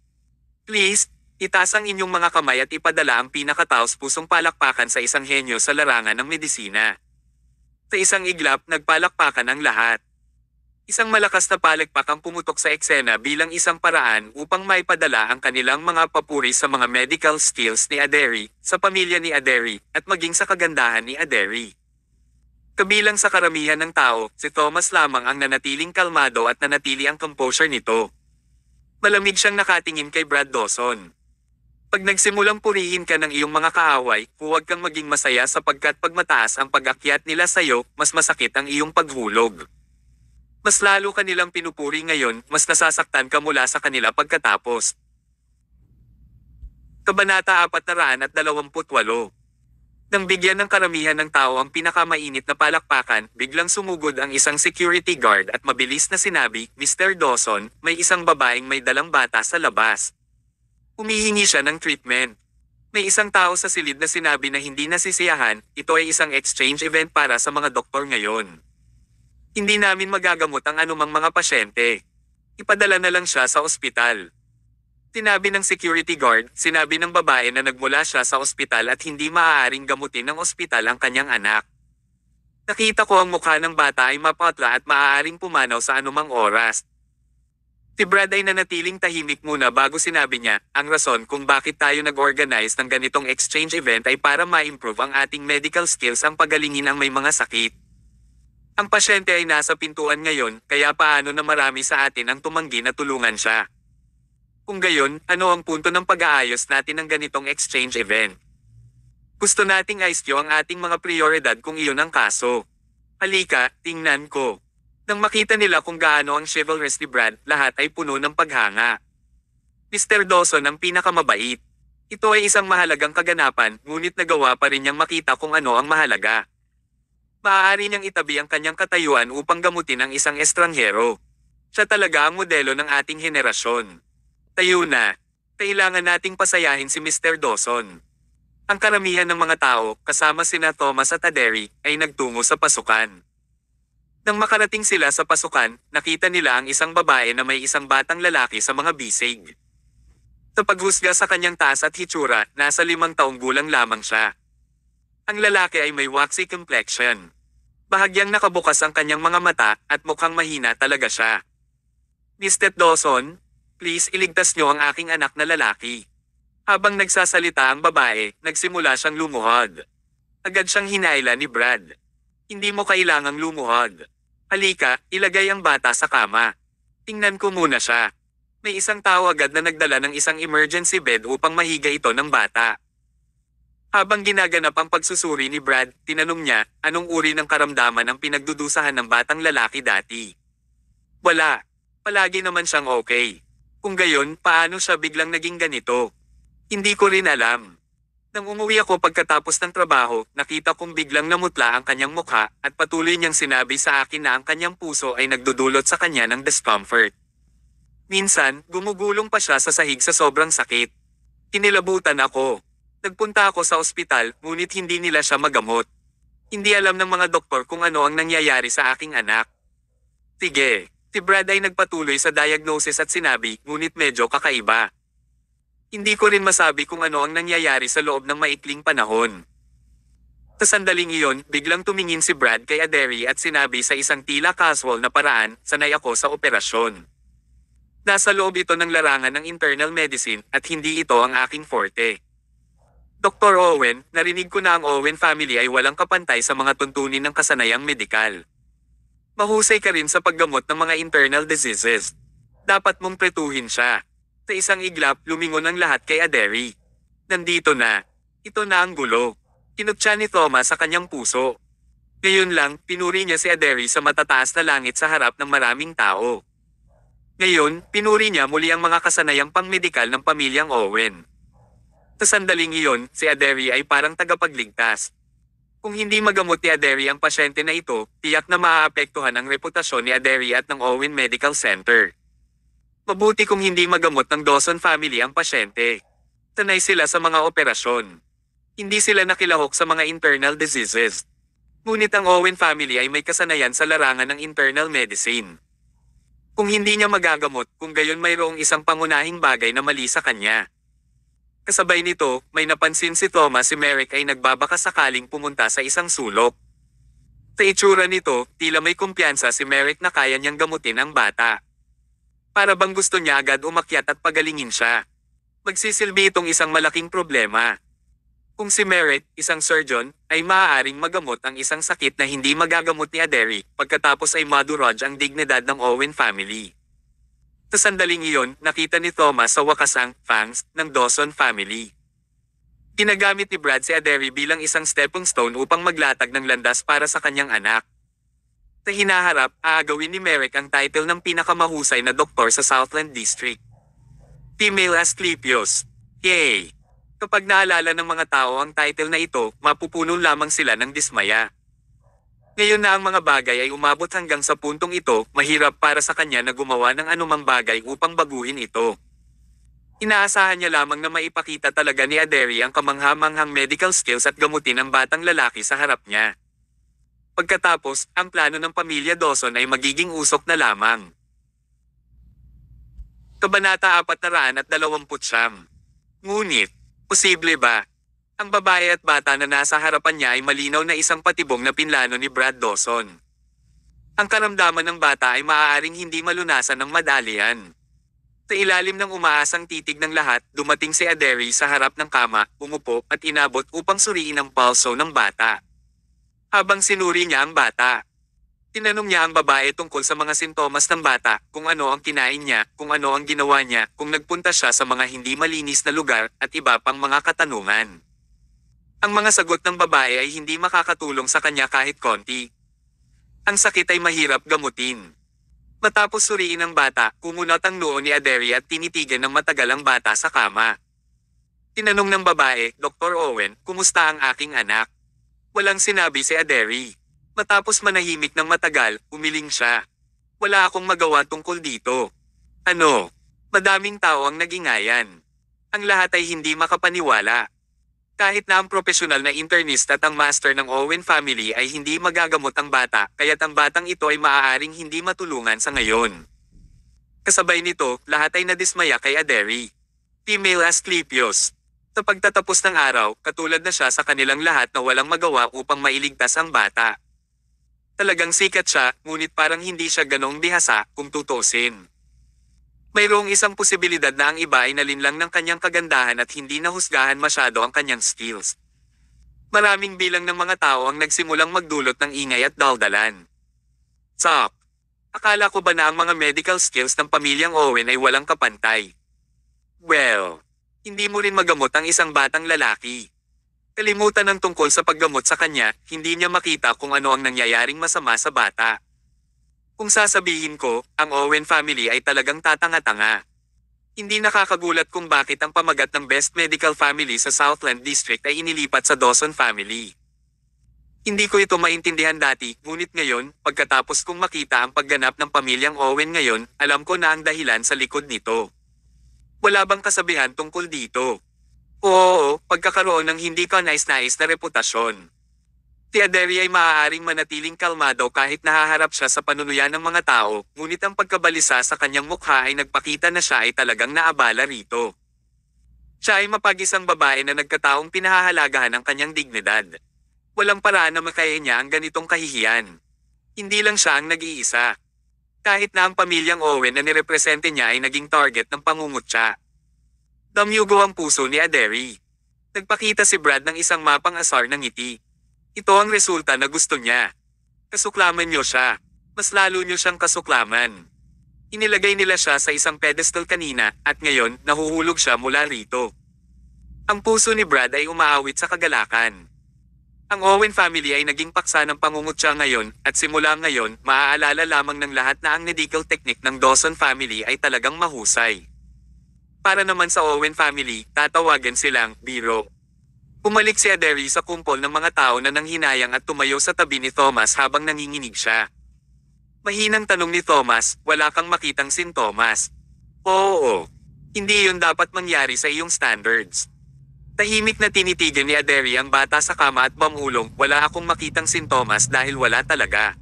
Please, itaas ang inyong mga kamay at ipadala ang pinakataos-pusong palakpakan sa isang henyo sa larangan ng medisina. Sa isang iglap, nagpalakpakan ang lahat. Isang malakas na palakpak ang pumutok sa eksena bilang isang paraan upang maipadala ang kanilang mga papuri sa mga medical skills ni Aderi, sa pamilya ni Aderi, at maging sa kagandahan ni Aderi. Kabilang sa karamihan ng tao, si Thomas lamang ang nanatiling kalmado at nanatili ang composure nito. Malamig siyang nakatingin kay Brad Dawson. Pag nagsimulang purihin ka ng iyong mga kaaway, huwag kang maging masaya sapagkat pag mataas ang pag-akyat nila sa'yo, mas masakit ang iyong paghulog. Mas lalo kanilang pinupuri ngayon, mas nasasaktan ka mula sa kanila pagkatapos. Kabanata 428. Nang bigyan ng karamihan ng tao ang pinakamainit na palakpakan, biglang sumugod ang isang security guard at mabilis na sinabi, "Mr. Dawson, may isang babaeng may dalang bata sa labas." Humihingi siya ng treatment. May isang tao sa silid na sinabi na hindi nasisiyahan, ito ay isang exchange event para sa mga doktor ngayon. Hindi namin magagamot ang anumang mga pasyente. Ipadala na lang siya sa ospital. Sinabi ng security guard, sinabi ng babae na nagmula siya sa ospital at hindi maaaring gamutin ng ospital ang kanyang anak. Nakita ko ang mukha ng bata ay mapatla at maaaring pumanaw sa anumang oras. Si Brad ay nanatiling tahimik muna bago sinabi niya, ang rason kung bakit tayo nag-organize ng ganitong exchange event ay para ma-improve ang ating medical skills ang pagalingin ang may mga sakit. Ang pasyente ay nasa pintuan ngayon, kaya paano na marami sa atin ang tumanggi na tulungan siya? Kung gayon, ano ang punto ng pag-aayos natin ng ganitong exchange event? Gusto nating aisyo ang ating mga prioridad kung iyon ang kaso. Halika, tingnan ko. Nang makita nila kung gaano ang chivalrous ni Brad, lahat ay puno ng paghanga. Mr. Dawson ang pinakamabait. Ito ay isang mahalagang kaganapan, ngunit nagawa pa rin niyang makita kung ano ang mahalaga. Maaari niyang itabi ang kanyang katayuan upang gamutin ang isang estranghero. Siya talaga ang modelo ng ating henerasyon. Tayo na. Kailangan nating pasayahin si Mr. Dawson. Ang karamihan ng mga tao, kasama sina Thomas at Aderi, ay nagtungo sa pasukan. Nang makarating sila sa pasukan, nakita nila ang isang babae na may isang batang lalaki sa mga bisig. Sa paghusga sa kanyang taas at hitsura, nasa 5 taong gulang lamang siya. Ang lalaki ay may waxy complexion. Bahagyang nakabukas ang kanyang mga mata at mukhang mahina talaga siya. "Mr. Dawson, please iligtas niyo ang aking anak na lalaki." Habang nagsasalita ang babae, nagsimula siyang lumuhod. Agad siyang hinaila ni Brad. "Hindi mo kailangang lumuhod. Halika, ilagay ang bata sa kama. Tingnan ko muna siya." May isang tao agad na nagdala ng isang emergency bed upang mahiga ito ng bata. Habang ginaganap ang pagsusuri ni Brad, tinanong niya, anong uri ng karamdaman ang pinagdudusahan ng batang lalaki dati. Wala. Palagi naman siyang okay. Kung gayon, paano siya biglang naging ganito? Hindi ko rin alam. Nang umuwi ako pagkatapos ng trabaho, nakita kong biglang namutla ang kanyang mukha at patuloy niyang sinabi sa akin na ang kanyang puso ay nagdudulot sa kanya ng discomfort. Minsan, gumugulong pa siya sa sahig sa sobrang sakit. Kinilabutan ako. Nagpunta ako sa ospital, ngunit hindi nila siya magamot. Hindi alam ng mga doktor kung ano ang nangyayari sa aking anak. Sige, si Brad ay nagpatuloy sa diagnosis at sinabi, ngunit medyo kakaiba. Hindi ko rin masabi kung ano ang nangyayari sa loob ng maikling panahon. Sa sandaling iyon, biglang tumingin si Brad kay Aderi at sinabi sa isang tila casual na paraan, sanay ako sa operasyon. Nasa loob ito ng larangan ng internal medicine at hindi ito ang aking forte. Dr. Owen, narinig ko na ang Owen family ay walang kapantay sa mga tuntunin ng kasanayang medikal. Mahusay ka rin sa paggamot ng mga internal diseases. Dapat mong pretuhin siya. Sa isang iglap, lumingon ang lahat kay Aderi. Nandito na. Ito na ang gulo. Kinutya ni Thomas sa kanyang puso. Ngayon lang, pinuri niya si Aderi sa matataas na langit sa harap ng maraming tao. Ngayon, pinuri niya muli ang mga kasanayang pangmedikal ng pamilyang Owen. Sa sandaling iyon, si Aderi ay parang tagapagligtas. Kung hindi magamot ni Aderi ang pasyente na ito, tiyak na maaapektuhan ang reputasyon ni Aderi at ng Owen Medical Center. Mabuti kung hindi magamot ng Dawson family ang pasyente. Sanay sila sa mga operasyon. Hindi sila nakilahok sa mga internal diseases. Ngunit ang Owen family ay may kasanayan sa larangan ng internal medicine. Kung hindi niya magagamot, kung gayon mayroong isang pangunahing bagay na mali sa kanya. Kasabay nito, may napansin si Thomas si Merrick ay nagbabaka sakaling pumunta sa isang sulok. Sa itsura nito, tila may kumpiyansa si Merrick na kaya niyang gamutin ang bata. Para bang gusto niya agad umakyat at pagalingin siya. Magsisilbi itong isang malaking problema. Kung si Merrick, isang surgeon, ay maaaring magamot ang isang sakit na hindi magagamot ni Aderi, pagkatapos ay madurog ang dignidad ng Owen family. Sa sandaling iyon, nakita ni Thomas sa wakas ang fangs ng Dawson family. Ginagamit ni Brad si Aderi bilang isang stepping stone upang maglatag ng landas para sa kanyang anak. Sa hinaharap, aagawin ni Merrick ang title ng pinakamahusay na doktor sa Southland District. Female Asclepios. Yay! Kapag naalala ng mga tao ang title na ito, mapupuno lamang sila ng dismaya. Ngayon na ang mga bagay ay umabot hanggang sa puntong ito, mahirap para sa kanya na gumawa ng anumang bagay upang baguhin ito. Inaasahan niya lamang na maipakita talaga ni Aderi ang kamangha-manghang medical skills at gamutin ang batang lalaki sa harap niya. Pagkatapos, ang plano ng pamilya Dawson ay magiging usok na lamang. Kabanata 429. Ngunit, posible ba? Ang babae at bata na nasa harapan niya ay malinaw na isang patibong na pinlano ni Brad Dawson. Ang karamdaman ng bata ay maaaring hindi malunasan ng madalian. Sa ilalim ng umaasang titig ng lahat, dumating si Aderi sa harap ng kama, umupo at inabot upang suriin ang pulso ng bata. Habang sinuri niya ang bata, tinanong niya ang babae tungkol sa mga sintomas ng bata, kung ano ang kinain niya, kung ano ang ginawa niya, kung nagpunta siya sa mga hindi malinis na lugar, at iba pang mga katanungan. Ang mga sagot ng babae ay hindi makakatulong sa kanya kahit konti. Ang sakit ay mahirap gamutin. Matapos suriin ang bata, kumunot ang noo ni Aderi at tinitigan ng matagal ang bata sa kama. Tinanong ng babae, Dr. Owen, kumusta ang aking anak? Walang sinabi si Aderi. Matapos manahimik ng matagal, umiling siya. Wala akong magawa tungkol dito. Ano? Madaming tao ang nagingayan. Ang lahat ay hindi makapaniwala. Kahit na ang profesional na internist at ang master ng Owen family ay hindi magagamot ang bata, kaya't ang batang ito ay maaaring hindi matulungan sa ngayon. Kasabay nito, lahat ay nadismaya kay Aderi. Female Asclepios. Sa pagtatapos ng araw, katulad na siya sa kanilang lahat na walang magawa upang mailigtas ang bata. Talagang sikat siya, ngunit parang hindi siya ganong bihasa kung tutusin. Mayroong isang posibilidad na ang iba ay nalinlang ng kanyang kagandahan at hindi nahusgahan masyado ang kanyang skills. Maraming bilang ng mga tao ang nagsimulang magdulot ng ingay at daldalan. Stop! Akala ko ba na ang mga medical skills ng pamilyang Owen ay walang kapantay? Well, hindi mo rin magamot ang isang batang lalaki. Kalimutan ng tungkol sa paggamot sa kanya, hindi niya makita kung ano ang nangyayaring masama sa bata. Kung sasabihin ko, ang Owen family ay talagang tatanga-tanga. Hindi nakakagulat kung bakit ang pamagat ng Best Medical Family sa Southland District ay inilipat sa Dawson family. Hindi ko ito maintindihan dati, ngunit ngayon, pagkatapos kong makita ang pagganap ng pamilyang Owen ngayon, alam ko na ang dahilan sa likod nito. Wala bang kasabihan tungkol dito? Oo, pagkakaroon ng hindi ka nais-nais na reputasyon. Si Aderi ay maaaring manatiling kalmado kahit nahaharap siya sa panunuyan ng mga tao, ngunit ang pagkabalisa sa kanyang mukha ay nagpakita na siya ay talagang naabala rito. Siya ay mapag-isang babae na nagkataong pinahahalagahan ang kanyang dignidad. Walang paraan na makaya niya ang ganitong kahihiyan. Hindi lang siya ang nag-iisa. Kahit na ang pamilyang Owen na nirepresente niya ay naging target ng pangungutya. Damyugo ang puso ni Aderi. Nagpakita si Brad ng isang mapang asar ng ngiti. Ito ang resulta na gusto niya. Kasuklaman niyo siya. Mas lalo niyo siyang kasuklaman. Inilagay nila siya sa isang pedestal kanina at ngayon nahuhulog siya mula rito. Ang puso ni Brad ay umaawit sa kagalakan. Ang Owen family ay naging paksa ng pangungutya ngayon at simula ngayon maaalala lamang ng lahat na ang medical technique ng Dawson family ay talagang mahusay. Para naman sa Owen family, tatawagan silang biro. Pumalik si Aderi sa kumpol ng mga tao na nanghinayang at tumayo sa tabi ni Thomas habang nanginginig siya. Mahinang tanong ni Thomas, wala kang makitang sintomas. Oo. Hindi yun dapat mangyari sa iyong standards. Tahimik na tinitigan ni Aderi ang bata sa kama at mamulong, wala akong makitang sintomas dahil wala talaga.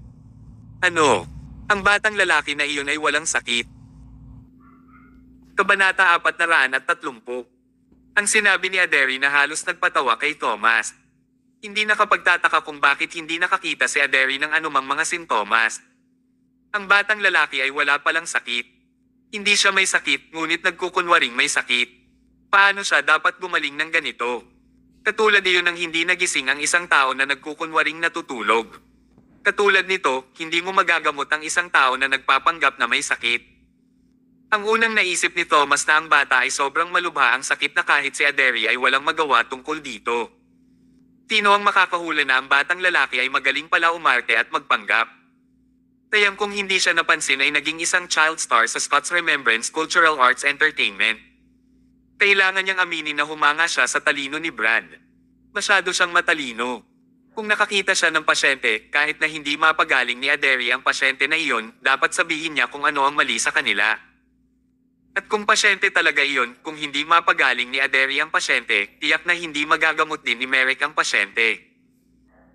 Ano? Ang batang lalaki na iyon ay walang sakit. Kabanata 430. Ang sinabi ni Aderi na halos nagpatawa kay Thomas. Hindi nakapagtataka kung bakit hindi nakakita si Aderi ng anumang mga sintomas. Ang batang lalaki ay wala palang sakit. Hindi siya may sakit, ngunit nagkukunwaring may sakit. Paano siya dapat gumaling ng ganito? Katulad iyon ng hindi nagising ang isang tao na nagkukunwaring natutulog. Katulad nito, hindi mo magagamot ang isang tao na nagpapanggap na may sakit. Ang unang naisip ni Thomas na ang bata ay sobrang malubha ang sakit na kahit si Aderi ay walang magawa tungkol dito. Sino ang makakahula na ang batang lalaki ay magaling pala umarte at magpanggap? Tayang kung hindi siya napansin ay naging isang child star sa Scott's Remembrance Cultural Arts Entertainment. Kailangan niyang aminin na humanga siya sa talino ni Brad. Masyado siyang matalino. Kung nakakita siya ng pasyente, kahit na hindi mapagaling ni Aderi ang pasyente na iyon, dapat sabihin niya kung ano ang mali sa kanila. At kung pasyente talaga iyon, kung hindi mapagaling ni Aderi ang pasyente, tiyak na hindi magagamot din ni Merrick ang pasyente.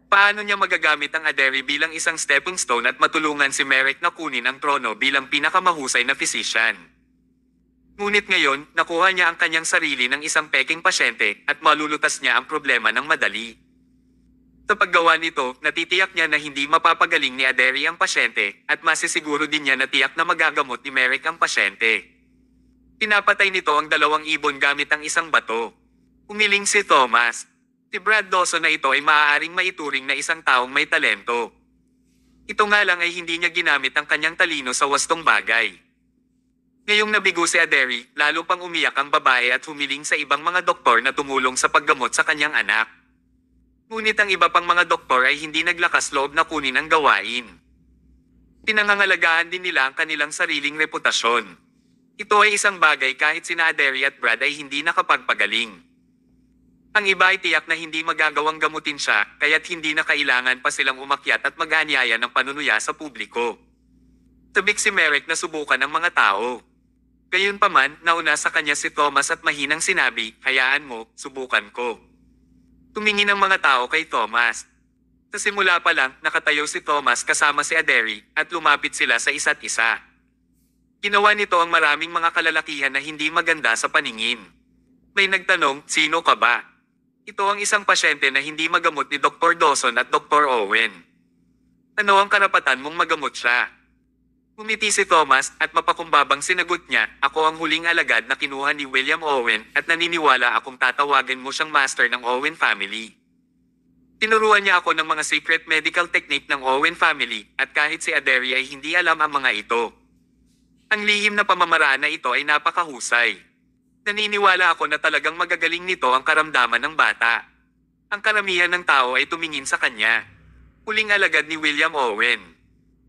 Paano niya magagamit ang Aderi bilang isang stepping stone at matulungan si Merrick na kunin ang trono bilang pinakamahusay na physician? Ngunit ngayon, nakuha niya ang kanyang sarili ng isang peking pasyente at malulutas niya ang problema ng madali. Sa paggawa nito, natitiyak niya na hindi mapapagaling ni Aderi ang pasyente at masisiguro din niya na tiyak na magagamot ni Merrick ang pasyente. Pinapatay nito ang dalawang ibon gamit ang isang bato. Umiling si Thomas. Si Brad Dawson na ito ay maaaring maituring na isang taong may talento. Ito nga lang ay hindi niya ginamit ang kanyang talino sa wastong bagay. Ngayong nabigo si Aderi, lalo pang umiyak ang babae at humiling sa ibang mga doktor na tumulong sa paggamot sa kanyang anak. Ngunit ang iba pang mga doktor ay hindi naglakas loob na kunin ang gawain. Pinangangalagaan din nila ang kanilang sariling reputasyon. Ito ay isang bagay kahit sina Aderi at Brad ay hindi nakapagpagaling. Ang iba ay tiyak na hindi magagawang gamutin siya, kaya't hindi na kailangan pa silang umakyat at mag-aanyaya ng panunuya sa publiko. Tabik si Merrick na subukan ng mga tao. Gayunpaman, nauna sa kanya si Thomas at mahinang sinabi, hayaan mo, subukan ko. Tumingin ang mga tao kay Thomas. Sa simula pa lang, nakatayo si Thomas kasama si Aderi, at lumapit sila sa isa't isa. Ginawa nito ang maraming mga kalalakihan na hindi maganda sa paningin. May nagtanong, sino ka ba? Ito ang isang pasyente na hindi magamot ni Dr. Dawson at Dr. Owen. Ano ang karapatan mong magamot siya? Umiti si Thomas at mapakumbabang sinagot niya, ako ang huling alagad na kinuha ni William Owen at naniniwala akong tatawagan mo siyang master ng Owen family. Tinuruan niya ako ng mga secret medical technique ng Owen family at kahit si Aderi ay hindi alam ang mga ito. Ang lihim na pamamaraan na ito ay napakahusay. Naniniwala ako na talagang magagaling nito ang karamdaman ng bata. Ang karamihan ng tao ay tumingin sa kanya. Huling alagad ni William Owen.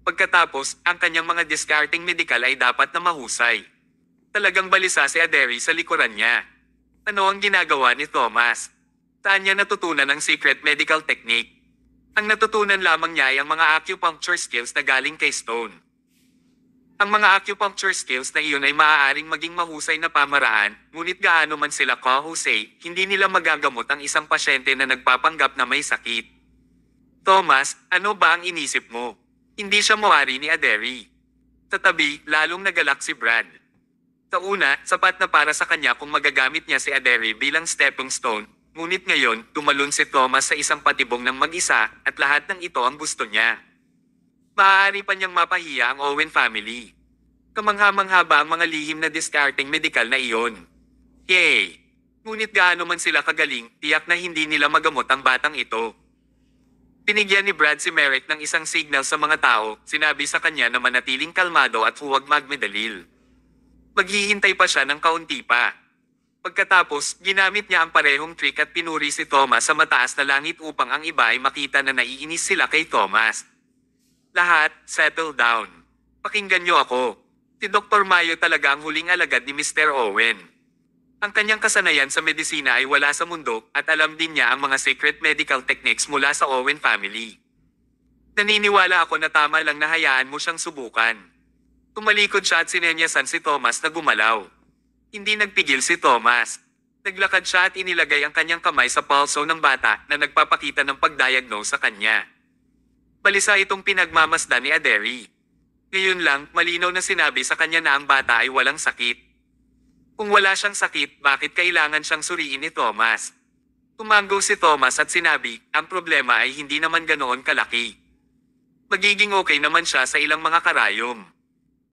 Pagkatapos, ang kanyang mga discarding medical ay dapat na mahusay. Talagang balisa si Aderi sa likuran niya. Ano ang ginagawa ni Thomas? Saan niya natutunan ang secret medical technique? Ang natutunan lamang niya ay ang mga acupuncture skills na galing kay Stone. Ang mga acupuncture skills na iyon ay maaaring maging mahusay na pamaraan, ngunit gaano man sila kahusay, hindi nila magagamot ang isang pasyente na nagpapanggap na may sakit. Thomas, ano ba ang inisip mo? Hindi siya mawari ni Aderi. Sa tabi, lalong nagalak si Brad. Sa una, sapat na para sa kanya kung magagamit niya si Aderi bilang stepping stone, ngunit ngayon, tumalon si Thomas sa isang patibong ng mag-isa at lahat ng ito ang gusto niya. Maaari pa niyang mapahiya ang Owen family. Kamangha-mangha ba ang mga lihim na discarding medical na iyon? Yay! Ngunit gaano man sila kagaling, tiyak na hindi nila magamot ang batang ito. Pinigyan ni Brad si Merrick ng isang signal sa mga tao, sinabi sa kanya na manatiling kalmado at huwag magmedalil. Maghihintay pa siya ng kaunti pa. Pagkatapos, ginamit niya ang parehong trick at pinuri si Thomas sa mataas na langit upang ang iba ay makita na naiinis sila kay Thomas. Lahat, settle down. Pakinggan niyo ako. Si Dr. Mayo talaga ang huling alagad ni Mr. Owen. Ang kanyang kasanayan sa medisina ay wala sa mundo at alam din niya ang mga secret medical techniques mula sa Owen family. Naniniwala ako na tama lang na hayaan mo siyang subukan. Tumalikod siya at sinenyasan si Thomas na gumalaw. Hindi nagpigil si Thomas. Naglakad siya at inilagay ang kanyang kamay sa pulso ng bata na nagpapakita ng pagdiagnose sa kanya. Balisa itong pinagmamasdan ni Aderi. Ngayon lang, malinaw na sinabi sa kanya na ang bata ay walang sakit. Kung wala siyang sakit, bakit kailangan siyang suriin ni Thomas? Tumanggo si Thomas at sinabi, ang problema ay hindi naman ganoon kalaki. Magiging okay naman siya sa ilang mga karayom.